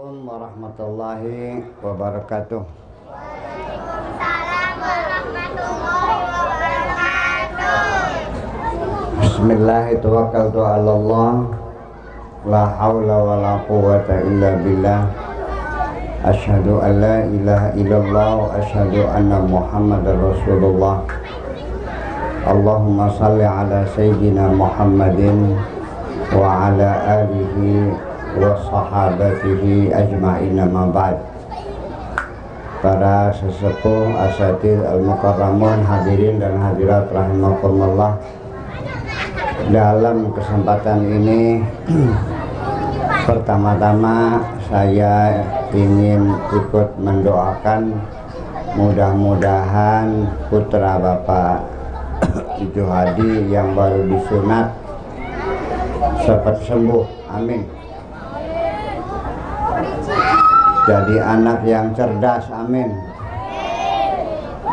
Assalamualaikum warahmatullahi wabarakatuh. Waalaikumsalam warahmatullahi wabarakatuh. Bismillahirrahmanirrahim. La haula wa la quwwata illa billah. Asyhadu an la ilaha illallah wa asyhadu anna Muhammadar Rasulullah. Allahumma salli ala sayyidina Muhammadin wa ala alihi wa sahabatihi ajma'in, amma ba'd. Para sesepuh, asatidz al-mukarramun, hadirin dan hadirat rahimakumullah. Dalam kesempatan ini pertama-tama saya ingin ikut mendoakan mudah-mudahan putra Bapak Ijo Hadi yang baru disunat cepat sembuh, amin. Jadi anak yang cerdas, amin.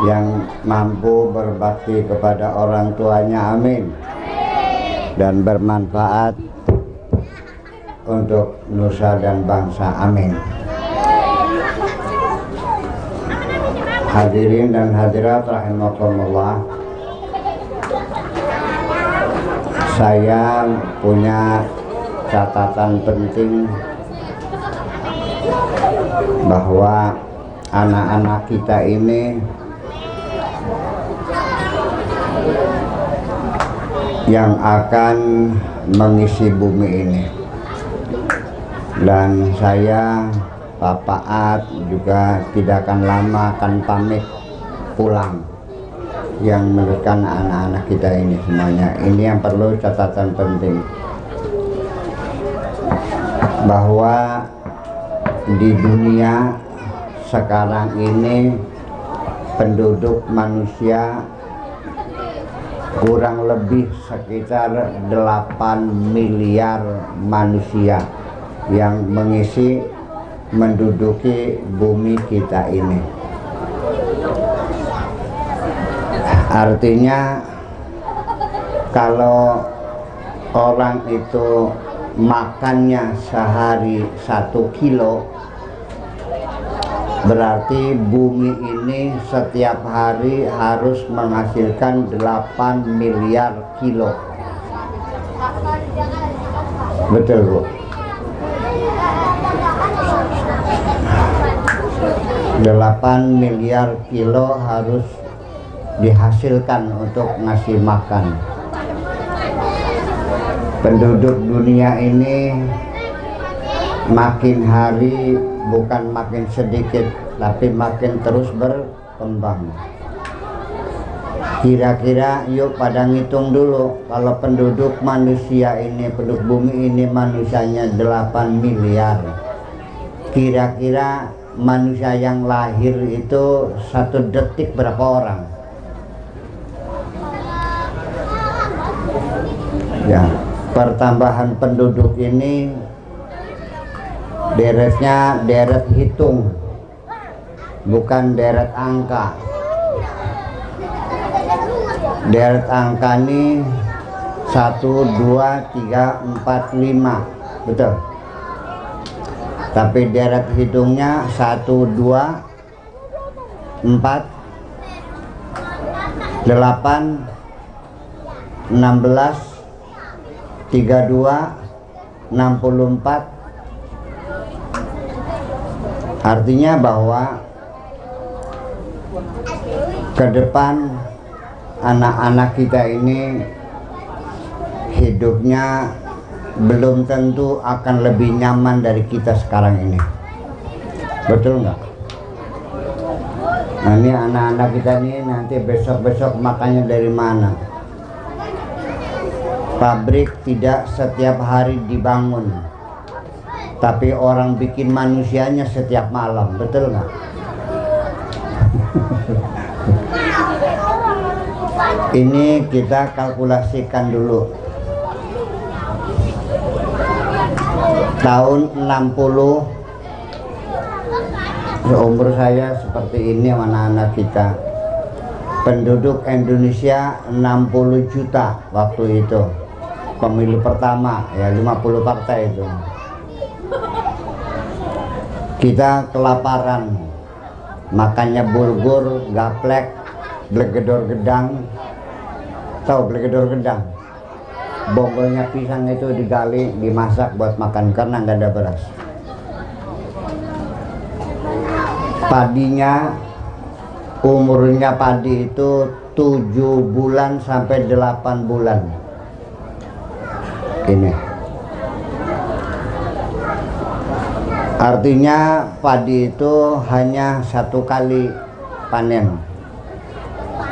Yang mampu berbakti kepada orang tuanya, amin. Dan bermanfaat untuk nusa dan bangsa, amin. Hadirin dan hadirat rahimakumullah, saya punya catatan penting bahwa anak-anak kita ini yang akan mengisi bumi ini, dan saya Pak Paat juga tidak akan lama akan pamit pulang, yang merupakan anak-anak kita ini semuanya. Ini yang perlu catatan penting, bahwa di dunia sekarang ini penduduk manusia kurang lebih sekitar 8 miliar manusia yang menduduki bumi kita ini. Artinya kalau orang itu makannya sehari 1 kilo, berarti bumi ini setiap hari harus menghasilkan 8 miliar kilo. Betul, Bu? 8 miliar kilo harus dihasilkan untuk ngasih makan. Penduduk dunia ini makin hari bukan makin sedikit, tapi makin terus berkembang. Kira-kira yuk pada ngitung dulu, kalau penduduk manusia ini, penduduk bumi ini manusianya 8 miliar, kira-kira manusia yang lahir itu 1 detik berapa orang? Ya, pertambahan penduduk ini deretnya deret hitung, bukan deret angka. Deret angka ini 1, 2, 3, 4, 5, betul. Tapi deret hitungnya 1, 2, 4, 8, 16, 32, 64. Artinya bahwa ke depan anak-anak kita ini hidupnya belum tentu akan lebih nyaman dari kita sekarang ini. Betul nggak? Nah, ini anak-anak kita ini nanti besok-besok makannya dari mana? Pabrik tidak setiap hari dibangun, tapi orang bikin manusianya setiap malam, betul nggak? Ini kita kalkulasikan dulu. Tahun 60, seumur saya seperti ini sama anak-anak kita, penduduk Indonesia 60 juta waktu itu. Pemilu pertama ya 50 partai itu. kita kelaparan, makannya bulgur, gaplek, blegedor gedang. Tahu blegedor gedang? Bonggolnya pisang itu digali, dimasak buat makan karena nggak ada beras. Padinya, umurnya padi itu 7 bulan sampai 8 bulan. Ini artinya padi itu hanya 1 kali panen,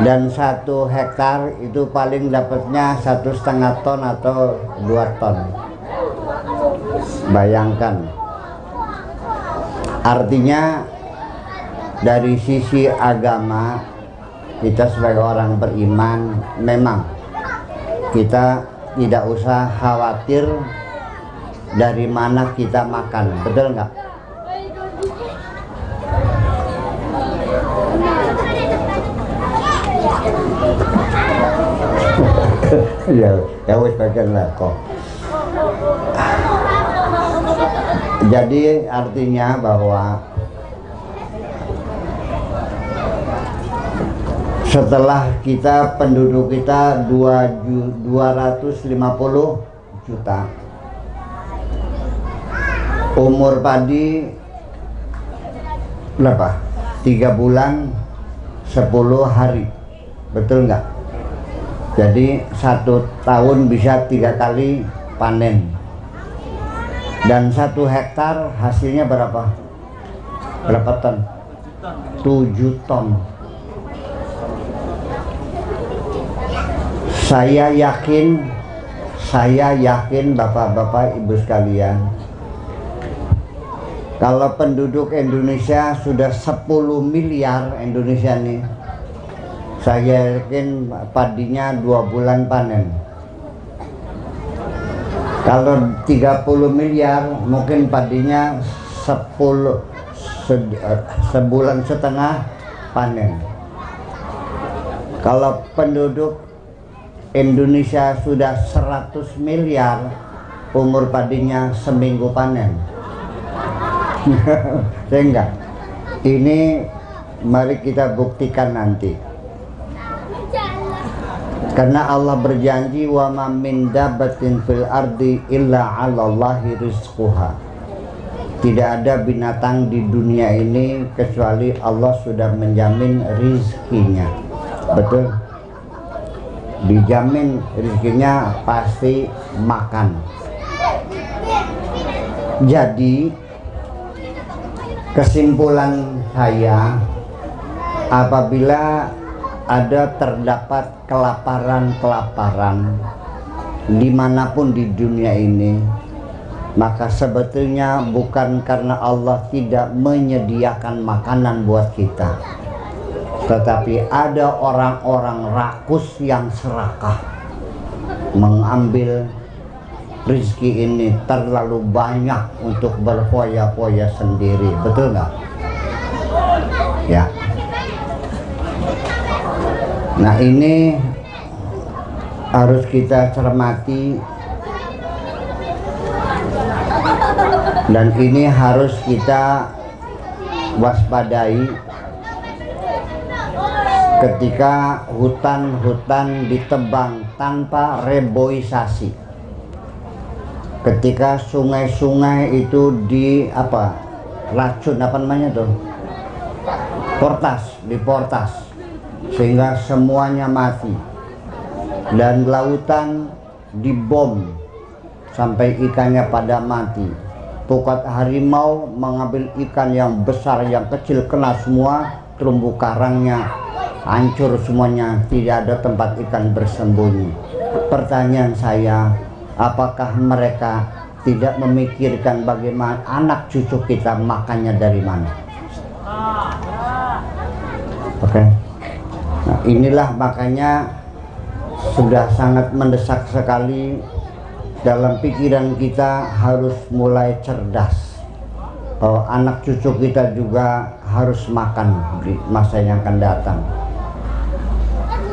dan 1 hektar itu paling dapatnya 1,5 ton atau 2 ton. Bayangkan, artinya dari sisi agama kita sebagai orang beriman memang kita tidak usah khawatir dari mana kita makan, betul nggak? Ya wis bagian lah kok. Jadi artinya bahwa setelah kita penduduk kita 250 juta, umur padi berapa? 3 bulan 10 hari, betul nggak? Jadi 1 tahun bisa 3 kali panen, dan 1 hektar hasilnya berapa? Berapa ton? 7 ton. Saya yakin bapak-bapak ibu sekalian, kalau penduduk Indonesia sudah 10 miliar Indonesia nih, saya yakin padinya 2 bulan panen. Kalau 30 miliar mungkin padinya 1,5 bulan panen. Kalau penduduk Indonesia sudah 100 miliar, umur padinya seminggu panen. Sehingga ini mari kita buktikan nanti, karena Allah berjanji wa ma min dabbatin fil ardi illa 'alallahi rizquha. Tidak ada binatang di dunia ini kecuali Allah sudah menjamin rizkinya. Betul? Dijamin rizkinya pasti makan. Jadi kesimpulan saya, apabila terdapat kelaparan dimanapun di dunia ini, maka sebetulnya bukan karena Allah tidak menyediakan makanan buat kita, tetapi ada orang-orang rakus yang serakah mengambil rezeki ini terlalu banyak untuk berfoya-foya sendiri, betul nggak? Ya. Nah, ini harus kita cermati, dan ini harus kita waspadai ketika hutan-hutan ditebang tanpa reboisasi, ketika sungai-sungai itu racun diportas sehingga semuanya mati, dan lautan dibom sampai ikannya pada mati. Pukat harimau mengambil ikan yang besar, yang kecil kena semua, terumbu karangnya hancur semuanya, tidak ada tempat ikan bersembunyi. Pertanyaan saya, apakah mereka tidak memikirkan bagaimana anak cucu kita makannya dari mana? Oke. Nah, inilah makanya sudah sangat mendesak sekali dalam pikiran kita harus mulai cerdas, bahwa anak cucu kita juga harus makan di masa yang akan datang.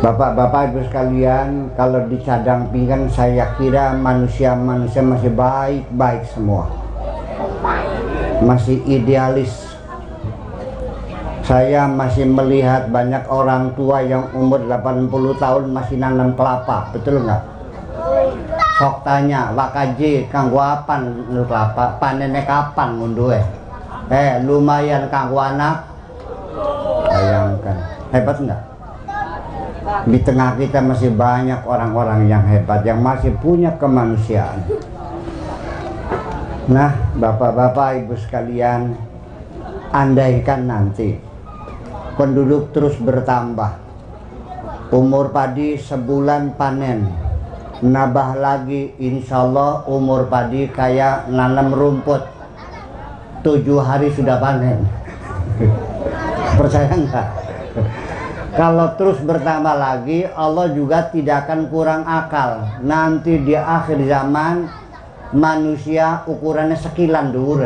Bapak-bapak ibu sekalian, kalau di cadang pinggan saya kira manusia masih baik-baik semua. masih idealis. Saya masih melihat banyak orang tua yang umur 80 tahun masih nanam kelapa, betul nggak? Sok tanya, wakaji kanggo apan nu kelapa, panennya kapan ngunduh lumayan kanggo anak. Bayangkan, hebat nggak? Di tengah kita masih banyak orang-orang yang hebat, yang masih punya kemanusiaan. Nah, bapak-bapak, ibu sekalian, andaikan nanti penduduk terus bertambah, umur padi sebulan panen, nambah lagi, insya Allah umur padi kayak nanam rumput, 7 hari sudah panen. Percaya nggak? Kalau terus bertambah lagi, Allah juga tidak akan kurang akal. Nanti di akhir zaman manusia ukurannya sekilan dur,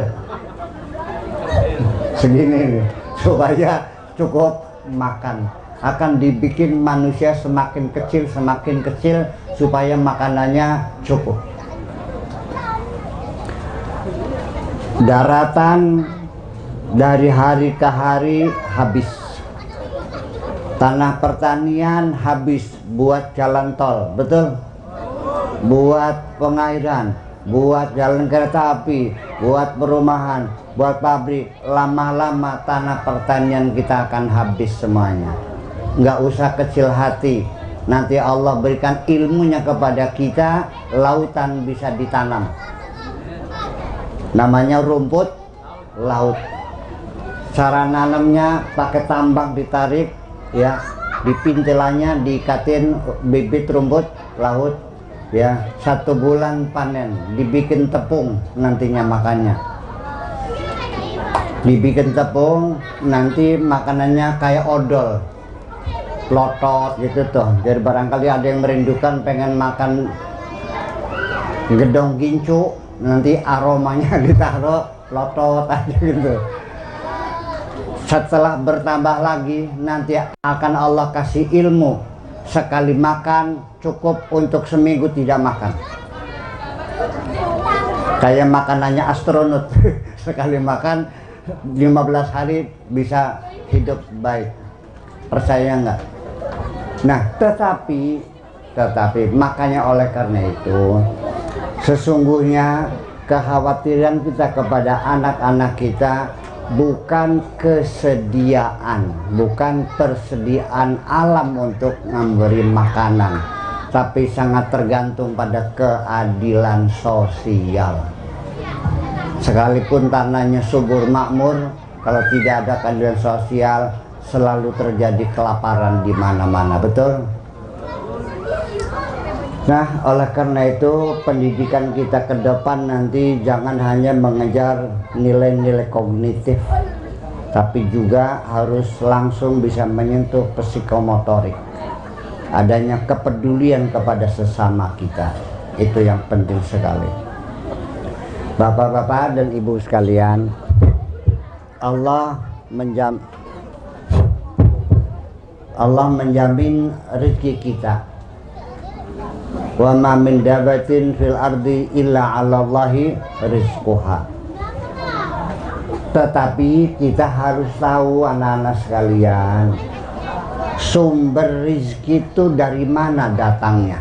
segini nih, supaya cukup makan. Akan dibikin manusia semakin kecil supaya makanannya cukup. Daratan dari hari ke hari habis, tanah pertanian habis buat jalan tol, betul? Buat pengairan, buat jalan kereta api, buat perumahan, buat pabrik. Lama-lama tanah pertanian kita akan habis semuanya. Nggak usah kecil hati, nanti Allah berikan ilmunya kepada kita, lautan bisa ditanam, namanya rumput laut. Cara nanamnya pakai tambang ditarik, ya, dipintilannya diikatin bibit rumput laut, ya, 1 bulan panen, dibikin tepung, nantinya makannya dibikin tepung, nanti makanannya kayak odol, lotot gitu tuh. Jadi barangkali ada yang merindukan pengen makan gedong gincu, nanti aromanya ditaruh lotot aja gitu. Setelah bertambah lagi, nanti akan Allah kasih ilmu, sekali makan cukup untuk seminggu tidak makan, kayak makanannya astronot. Sekali makan 15 hari bisa hidup baik. Percaya nggak? Nah, tetapi makanya oleh karena itu sesungguhnya kekhawatiran kita kepada anak-anak kita bukan kesediaan, bukan persediaan alam untuk memberi makanan, tapi sangat tergantung pada keadilan sosial. Sekalipun tanahnya subur makmur, kalau tidak ada keadilan sosial, selalu terjadi kelaparan di mana-mana, betul? Nah, oleh karena itu pendidikan kita ke depan nanti jangan hanya mengejar nilai-nilai kognitif, tapi juga harus langsung bisa menyentuh psikomotorik. Adanya kepedulian kepada sesama kita, itu yang penting sekali. Bapak-bapak dan ibu sekalian, Allah menjamin rezeki kita. Wa ma min dabatin fil ardi illa 'alallahi rizquha. Tetapi kita harus tahu, anak-anak sekalian, sumber rezeki itu dari mana datangnya.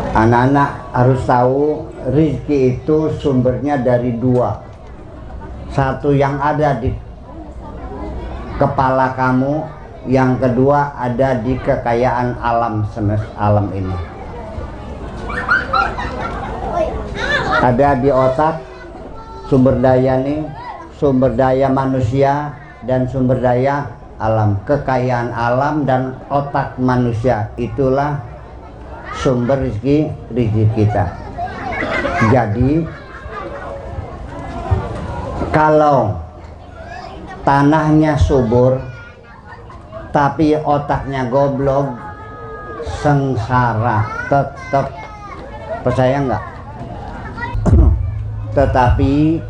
Anak-anak harus tahu rezeki itu sumbernya dari 2. Satu yang ada di kepala kamu, yang kedua ada di kekayaan alam semesta, alam ini. Ada di otak, sumber daya nih, sumber daya manusia dan sumber daya alam. Kekayaan alam dan otak manusia, itulah sumber rezeki kita. Jadi kalau tanahnya subur tapi otaknya goblok, sengsara tetap. Percaya nggak? Tetapi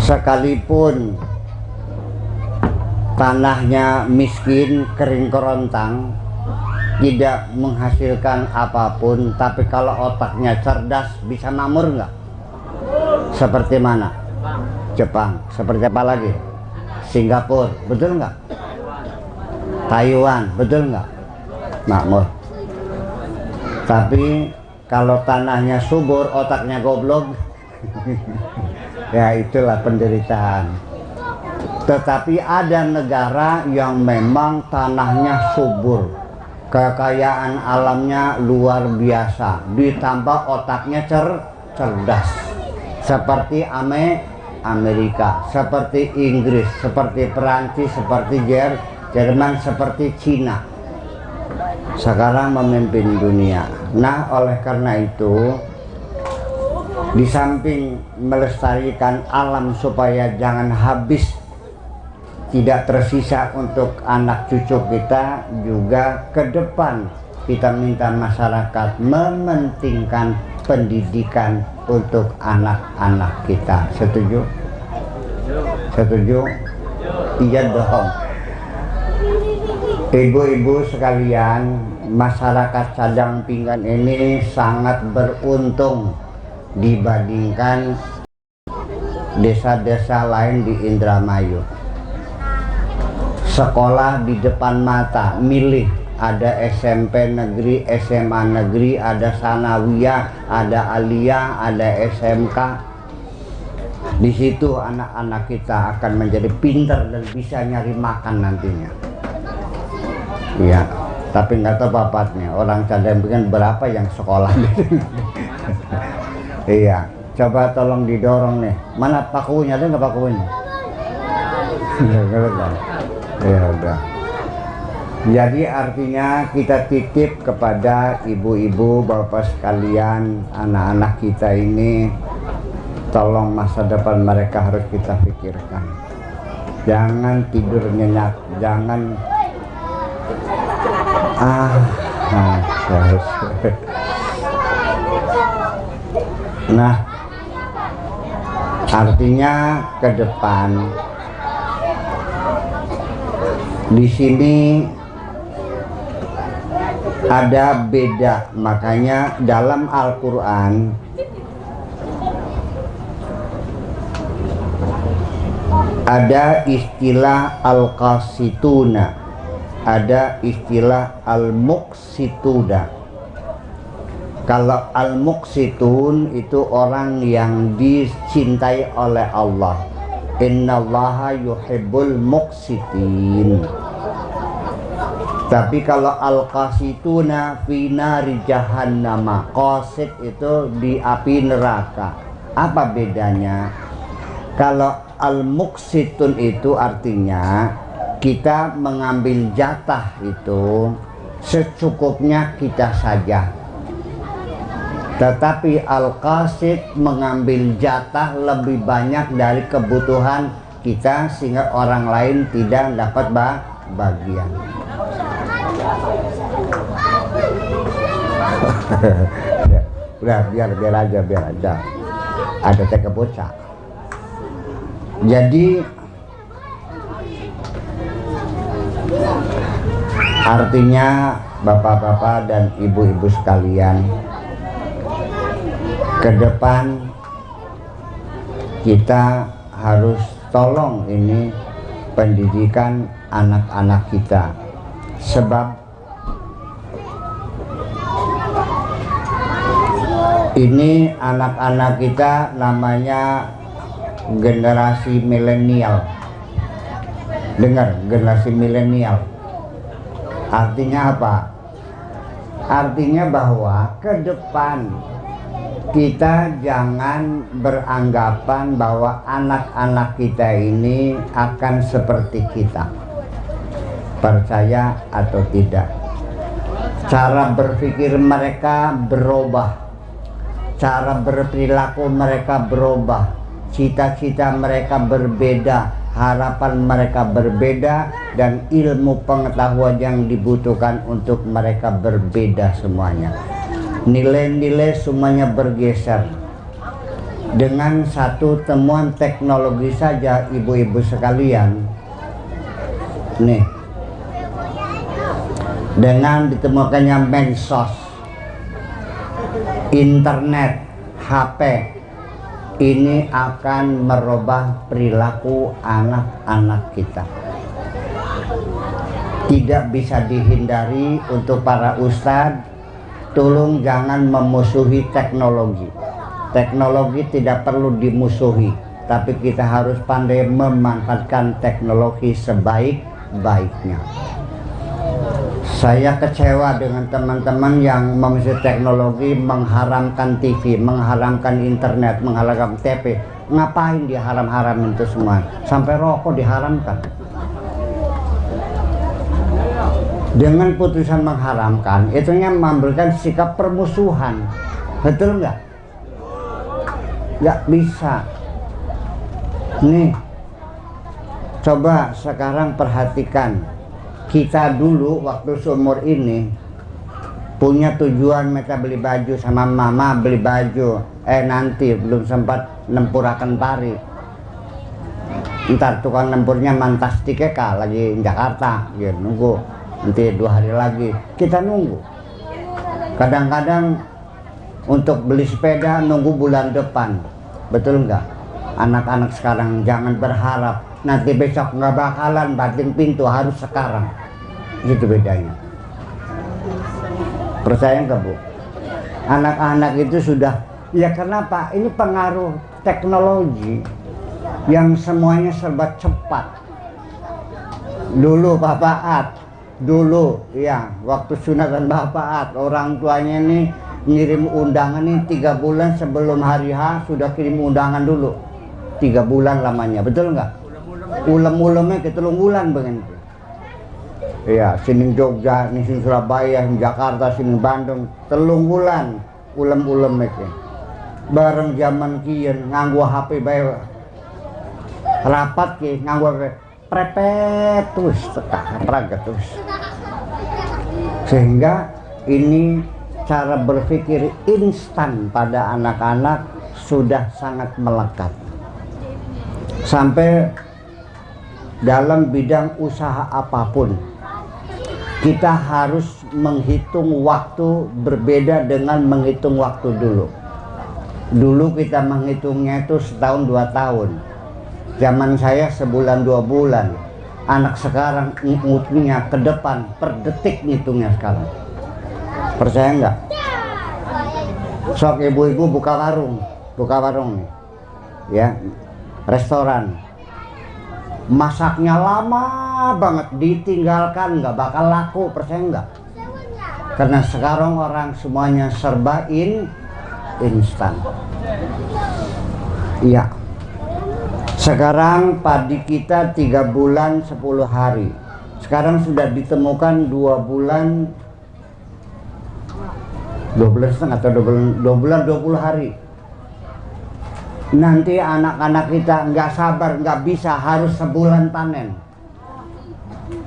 sekalipun tanahnya miskin, kering kerontang, tidak menghasilkan apapun, tapi kalau otaknya cerdas bisa makmur nggak? Seperti mana? Jepang. Seperti apa lagi? Singapura, betul nggak? Taiwan, betul nggak? Makmur. Tapi kalau tanahnya subur, otaknya goblok, ya itulah penderitaan. Tetapi ada negara yang memang tanahnya subur, kekayaan alamnya luar biasa, ditambah otaknya cerdas. Seperti Amerika, seperti Inggris, seperti Perancis, seperti Jerman, seperti Cina. Sekarang memimpin dunia. Nah, oleh karena itu, di samping melestarikan alam supaya jangan habis, tidak tersisa untuk anak cucu kita, juga ke depan kita minta masyarakat mementingkan pendidikan untuk anak-anak kita. Setuju? Setuju? Iya dong. Ibu-ibu sekalian, masyarakat Sadang Pinggan ini sangat beruntung dibandingkan desa-desa lain di Indramayu. Sekolah di depan mata, milih, ada SMP negeri, SMA negeri, ada sanawiyah, ada aliyah, ada SMK. Di situ anak-anak kita akan menjadi pintar dan bisa nyari makan nantinya. Iya, tapi nggak tahu bapaknya. Orang Sadang Pinggan berapa yang sekolah? Iya, coba tolong didorong nih. Mana pakunya? Ada nggak pakunya? Ya udah. Jadi artinya kita titip kepada ibu-ibu, bapak sekalian, anak-anak kita ini, tolong masa depan mereka harus kita pikirkan. Jangan tidur nyenyak, jangan nah, artinya ke depan di sini ada beda, makanya dalam Al-Quran ada istilah al-qasituna, ada istilah al-muqsituna. Kalau al-muqsitun itu orang yang dicintai oleh Allah. Innallaha yuhibbul muqsitin. Tapi kalau al-qasituna fi nari jahannama, qasit itu di api neraka. Apa bedanya? Kalau al-muqsitun itu artinya kita mengambil jatah itu secukupnya kita saja. Tetapi al-qasid mengambil jatah lebih banyak dari kebutuhan kita sehingga orang lain tidak dapat bagian. Udah biar aja. Ada teh kebocah. Jadi artinya bapak-bapak dan ibu-ibu sekalian, ke depan kita harus tolong ini pendidikan anak-anak kita, sebab ini anak-anak kita namanya generasi milenial. Dengar, generasi milenial artinya apa? Artinya bahwa ke depan kita jangan beranggapan bahwa anak-anak kita ini akan seperti kita, percaya atau tidak. Cara berpikir mereka berubah, cara berperilaku mereka berubah, cita-cita mereka berbeda, harapan mereka berbeda, dan ilmu pengetahuan yang dibutuhkan untuk mereka berbeda semuanya. Nilai-nilai semuanya bergeser. Dengan satu temuan teknologi saja, ibu-ibu sekalian, nih, dengan ditemukannya medsos, internet, HP, ini akan merubah perilaku anak-anak kita. Tidak bisa dihindari. Untuk para ustadz, tolong jangan memusuhi teknologi. Teknologi tidak perlu dimusuhi, tapi kita harus pandai memanfaatkan teknologi sebaik-baiknya. Saya kecewa dengan teman-teman yang memusuhi teknologi, mengharamkan TV, mengharamkan internet, mengharamkan TV. Ngapain diharam-haramin itu semua? Sampai rokok diharamkan. Dengan putusan mengharamkan, itunya memberikan sikap permusuhan. Betul nggak? Nggak bisa. Nih, coba sekarang perhatikan. Kita dulu waktu seumur ini punya tujuan, mereka beli baju sama mama, beli baju. Nanti belum sempat nempurakan pari. Ntar tukang nempurnya mantastiknya lagi di Jakarta, ya nunggu. Nanti 2 hari lagi kita nunggu. Kadang-kadang untuk beli sepeda nunggu bulan depan. Betul nggak? Anak-anak sekarang jangan berharap nanti besok nggak bakalan banting pintu, harus sekarang. Itu bedanya. Percaya nggak, Bu? Anak-anak itu sudah, ya kenapa? Ini pengaruh teknologi yang semuanya serba cepat. Dulu Bapak dulu ya, waktu sunatan Bapak orang tuanya nih ngirim undangan nih 3 bulan sebelum hari H sudah kirim undangan dulu. 3 bulan lamanya, betul nggak? Ulem-ulemnya ke 3 bulan begitu. Iya, sini Jogja, sini Surabaya, sini Jakarta, sini Bandung, 3 bulan ulem-ulem itu. Bareng zaman kian nganggo HP bae rapat ki nganggo prepet terus praga terus. Sehingga ini cara berpikir instan pada anak-anak sudah sangat melekat. Sampai dalam bidang usaha apapun kita harus menghitung waktu berbeda dengan menghitung waktu dulu. Dulu kita menghitungnya itu setahun 2 tahun. Zaman saya sebulan 2 bulan. Anak sekarang ngitungnya ke depan, per detik ngitungnya sekarang. Percaya nggak? Sok ibu-ibu buka warung nih, ya, restoran. Masaknya lama banget, ditinggalkan nggak bakal laku, percaya nggak? Karena sekarang orang semuanya serba instan. Iya. Sekarang padi kita 3 bulan 10 hari. Sekarang sudah ditemukan 2 bulan 12,5 atau 2 bulan 20 hari. Nanti anak-anak kita nggak sabar, nggak bisa, harus sebulan panen.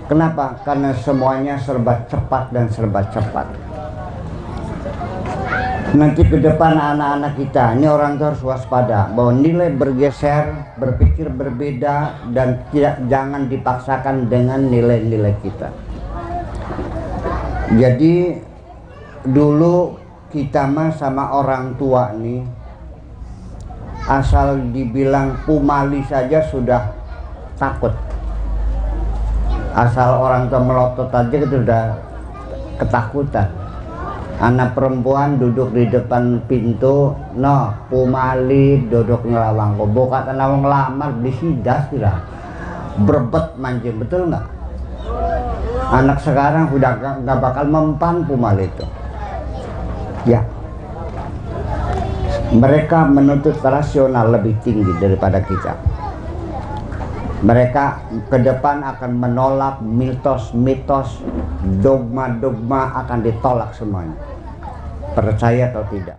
Kenapa? Karena semuanya serba cepat dan serba cepat. Nanti ke depan anak-anak kita, ini orang tua harus waspada bahwa nilai bergeser, berpikir berbeda, dan jangan dipaksakan dengan nilai-nilai kita. Jadi dulu kita mah sama orang tua nih, asal dibilang pumali saja sudah takut. Asal orang tua melotot aja itu sudah ketakutan. Anak perempuan duduk di depan pintu, no, pumali duduk ngelawang, kok bokat nawang ngelamar disidas tidak, berbet mancing, betul nggak? Anak sekarang sudah nggak bakal mempan pumali itu, ya. Mereka menuntut rasional lebih tinggi daripada kita. Mereka ke depan akan menolak mitos-mitos, dogma-dogma akan ditolak semuanya. Percaya atau tidak?